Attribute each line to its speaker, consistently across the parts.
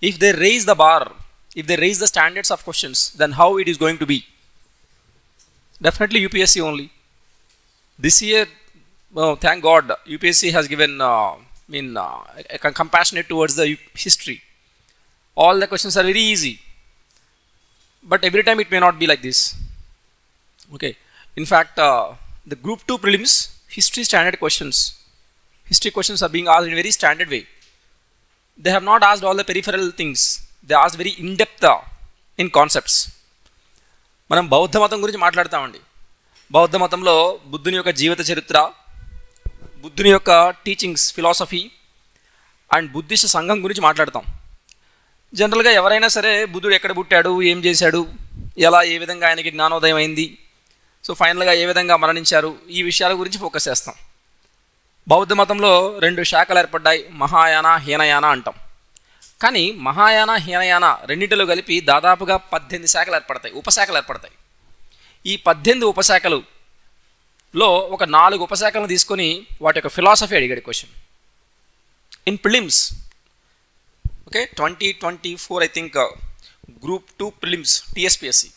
Speaker 1: if they raise the bar, if they raise the standards of questions, then how it is going to be? Definitely UPSC only. This year, thank God, UPSC has given compassionate towards the history. All the questions are very easy, but every time it may not be like this. Okay, in fact, the group 2 prelims history standard questions, history questions are being asked in a very standard way. They have not asked all the peripheral things, they asked very in-depth in concepts. మనం బౌద్ధ మతం గురించి మాట్లాడతామండి. బౌద్ధ మతంలో బుద్ధుని యొక్క జీవిత చరిత్ర, బుద్ధుని యొక్క టీచింగ్స్, ఫిలాసఫీ అండ్ బుద్ధిస్ట్ సంఘం గురించి మాట్లాడతాం. జనరల్గా ఎవరైనా సరే బుద్ధుడు ఎక్కడ పుట్టాడు, ఏం చేశాడు, ఎలా ఏ విధంగా ఆయనకి జ్ఞానోదయం అయింది, సో ఫైనల్గా ఏ విధంగా మరణించారు, ఈ విషయాల గురించి ఫోకస్ చేస్తాం. బౌద్ధ మతంలో 2 శాఖలు ఏర్పడ్డాయి, మహాయాన, హీనయాన అంటాం. కానీ మహాయాన, హీనయాన రెండింటిలో కలిపి దాదాపుగా 18 శాఖలు ఏర్పడతాయి, ఉపశాఖలు ఏర్పడతాయి. ఈ 18 ఉపశాఖలలో ఒక 4 ఉపశాఖలను తీసుకొని వాటి యొక్క ఫిలాసఫీ అడిగాడు question in prelims. Okay, 2024 I think group 2 prelims TSPSC.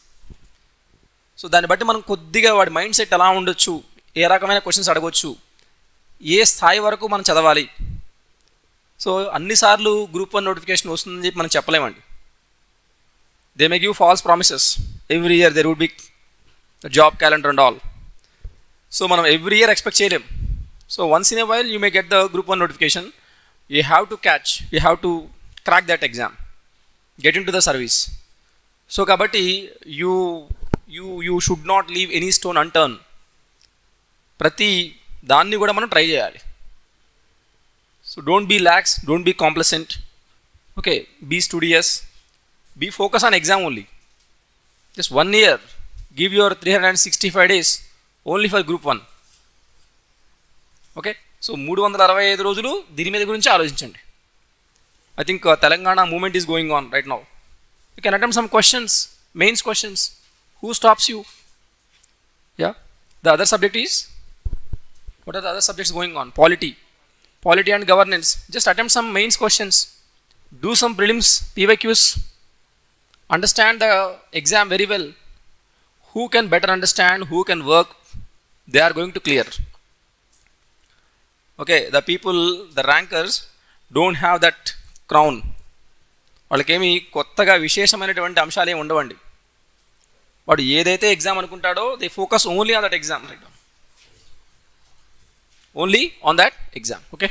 Speaker 1: So దాన్ని బట్టి మనం కొద్దిగా వాడి మైండ్ సెట్ ఎలా ఉండొచ్చు, ఏ రకమైన క్వశ్చన్స్ అడగవచ్చు, ఏ స్థాయి వరకు మనం చదవాలి. సో అన్నిసార్లు గ్రూప్ 1 నోటిఫికేషన్ వస్తుందని చెప్పి మనం చెప్పలేమండి. They may give false promises. Every year there would be job calendar and all. So మనం ఎవ్రీ ఇయర్ ఎక్స్పెక్ట్ చేయలేం. So once in a while you may get the group 1 notification. You have to catch, you have to crack that exam, get in to the service. So కాబట్టి you should not leave any stone unturned. ప్రతి దాన్ని కూడా మనం try చేయాలి. So don't be lakhs, don't be complacent. Okay, be studious, be focus on exam only. Just 1 year, give your 365 days only for group 1. Okay, so 365 రోజులు దీని మీద గురించి ఆలోచించండి. I think Telangana movement is going on right now. You can attempt some questions, mains questions. Who stops you? Yeah, the other subject is, what are the other subjects going on? Polity and governance. Just attempt some mains questions, do some prelims, PYQs, understand the exam very well. Who can better understand, who can work, they are going to clear. Okay, the people, the rankers don't have that crown. వాళ్ళకేమి కొత్తగా విశేషమైనటువంటి అంశాలు ఏమి ఉండవండి. వాడు ఏదైతే exam అనుకుంటాడో they focus only on that exam, right, only on that exam. Okay.